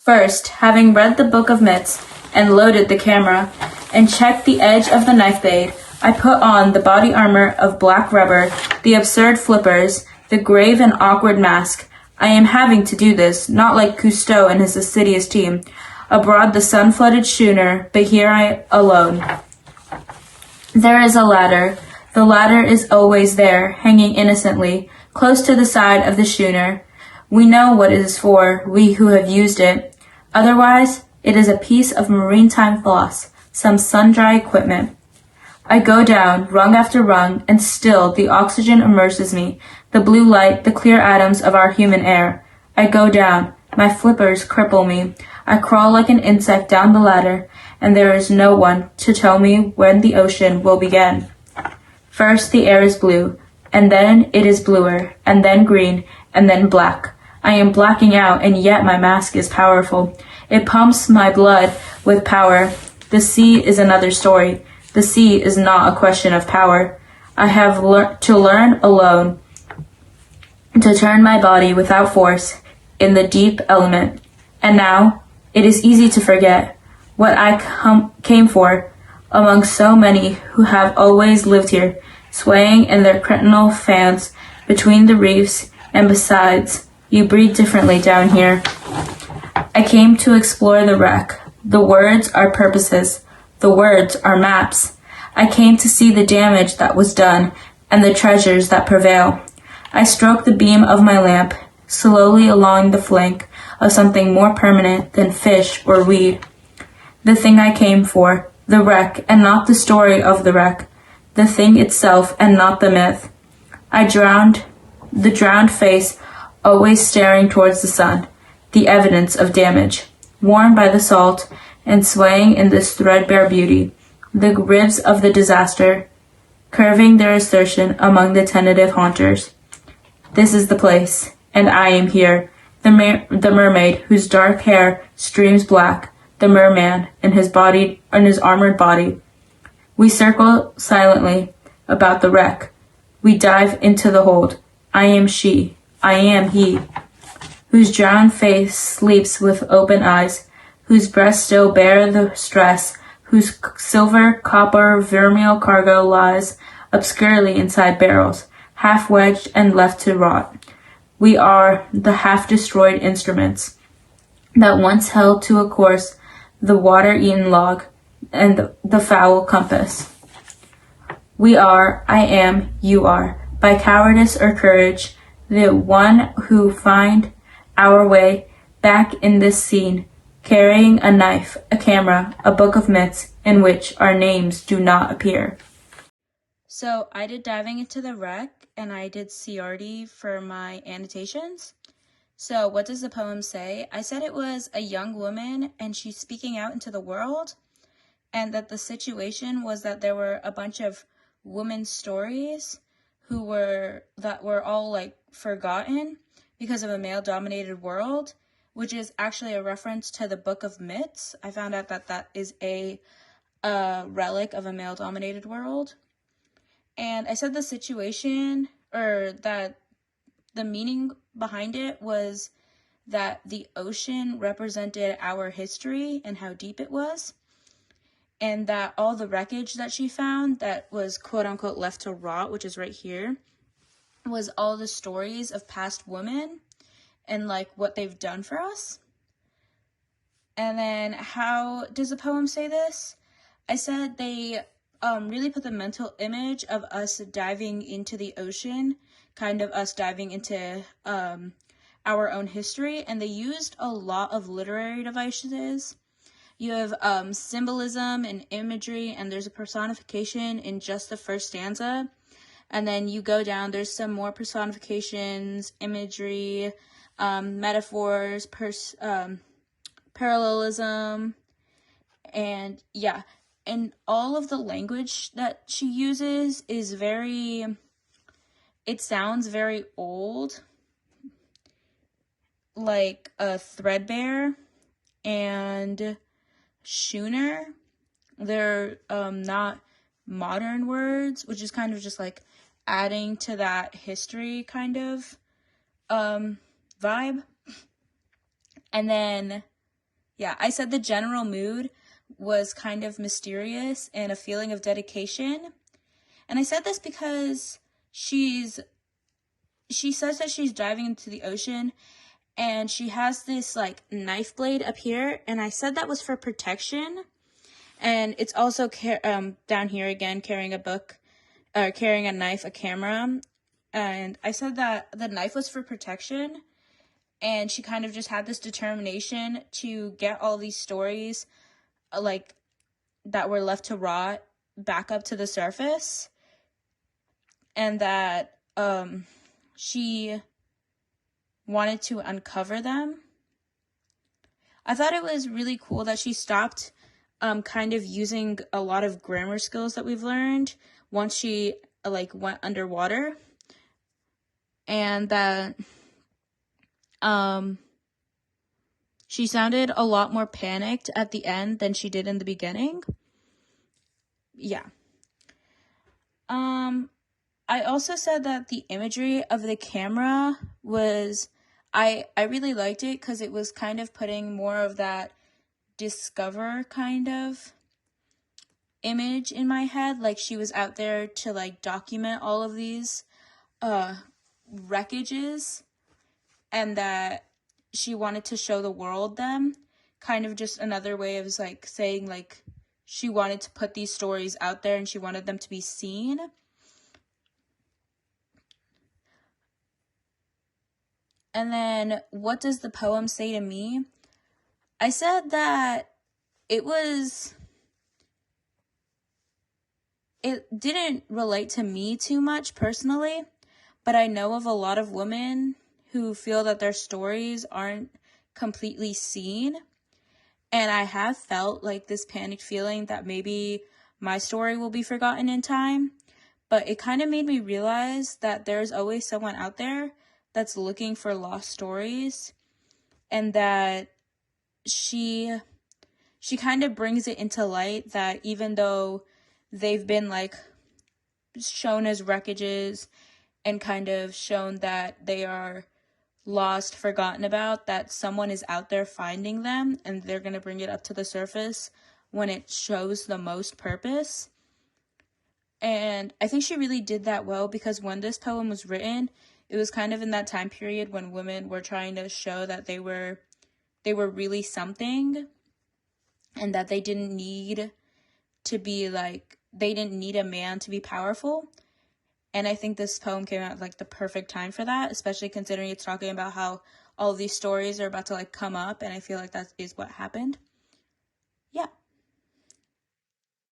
First, having read the Book of Myths and loaded the camera and checked the edge of the knife blade, I put on the body armor of black rubber, the absurd flippers, the grave and awkward mask. I am having to do this, not like Cousteau and his assiduous team, aboard the sun-flooded schooner, but here I alone. There is a ladder. The ladder is always there, hanging innocently, close to the side of the schooner. We know what it is for, we who have used it. Otherwise, it is a piece of maritime floss, some sun-dry equipment. I go down, rung after rung, and still the oxygen immerses me, the blue light, the clear atoms of our human air. I go down. My flippers cripple me. I crawl like an insect down the ladder, and there is no one to tell me when the ocean will begin. First the air is blue, and then it is bluer, and then green, and then black. I am blacking out, and yet my mask is powerful. It pumps my blood with power. The sea is another story. The sea is not a question of power. I have to learn alone to turn my body without force in the deep element. And now it is easy to forget what I came for among so many who have always lived here, swaying in their cretinal fans between the reefs, and besides, you breathe differently down here. I came to explore the wreck. The words are purposes. The words are maps. I came to see the damage that was done and the treasures that prevail. I stroke the beam of my lamp slowly along the flank of something more permanent than fish or weed. The thing I came for, the wreck and not the story of the wreck, the thing itself and not the myth. The drowned face always staring towards the sun, the evidence of damage, worn by the salt and swaying in this threadbare beauty, the ribs of the disaster, curving their assertion among the tentative haunters. This is the place, and I am here, the mermaid whose dark hair streams black, the merman in his armored body. We circle silently about the wreck. We dive into the hold. I am she, I am he, whose drowned face sleeps with open eyes, whose breasts still bear the stress, whose silver, copper, vermeil cargo lies obscurely inside barrels, half wedged and left to rot. We are the half-destroyed instruments that once held to a course the water-eaten log and the foul compass. We are, I am, you are, by cowardice or courage, the one who find our way back in this scene, carrying a knife, a camera, a book of myths in which our names do not appear. So I did diving into the wreck, and I did CRD for my annotations. So what does the poem say? I said it was a young woman, and she's speaking out into the world, and that the situation was that there were a bunch of women's stories that were all like forgotten because of a male-dominated world, which is actually a reference to the Book of Myths. I found out that that is a relic of a male-dominated world. And I said the situation, or that the meaning behind it was that the ocean represented our history and how deep it was, and that all the wreckage that she found that was quote-unquote left to rot, which is right here, was all the stories of past women and like what they've done for us. And then how does the poem say this? I said they really put the mental image of us diving into the ocean, kind of us diving into our own history, and they used a lot of literary devices. You have symbolism and imagery, and there's a personification in just the first stanza. And then you go down, there's some more personifications, imagery, metaphors, parallelism, and yeah. And all of the language that she uses is it sounds very old, like a threadbare and schooner. They're not modern words, which is kind of just like adding to that history kind of vibe. And then Yeah, I said the general mood was kind of mysterious and a feeling of dedication. And I said this because she says that she's diving into the ocean and she has this like knife blade up here, and I said that was for protection. And it's also down here again, carrying a book, or carrying a knife, a camera. And I said that the knife was for protection, and she kind of just had this determination to get all these stories, like, that were left to rot back up to the surface, and that she wanted to uncover them. I thought it was really cool that she stopped kind of using a lot of grammar skills that we've learned once she went underwater, and that she sounded a lot more panicked at the end than she did in the beginning. Yeah. I also said that the imagery of the camera was, I really liked it because it was kind of putting more of that Discover kind of image in my head. Like she was out there to like document all of these wreckages, and that she wanted to show the world them. Kind of just another way of like saying like she wanted to put these stories out there and she wanted them to be seen. And then, what does the poem say to me? I said that it didn't relate to me too much personally, but I know of a lot of women who feel that their stories aren't completely seen. And I have felt like this panicked feeling that maybe my story will be forgotten in time. But it kind of made me realize that there's always someone out there that's looking for lost stories, and that she kind of brings it into light that even though they've been like shown as wreckages and kind of shown that they are lost, forgotten about, that someone is out there finding them and they're going to bring it up to the surface when it shows the most purpose. And I think she really did that well, because when this poem was written, it was kind of in that time period when women were trying to show that they were really something, and that they didn't need a man to be powerful. And I think this poem came out like the perfect time for that, especially considering it's talking about how all these stories are about to like come up, and I feel like that is what happened. Yeah.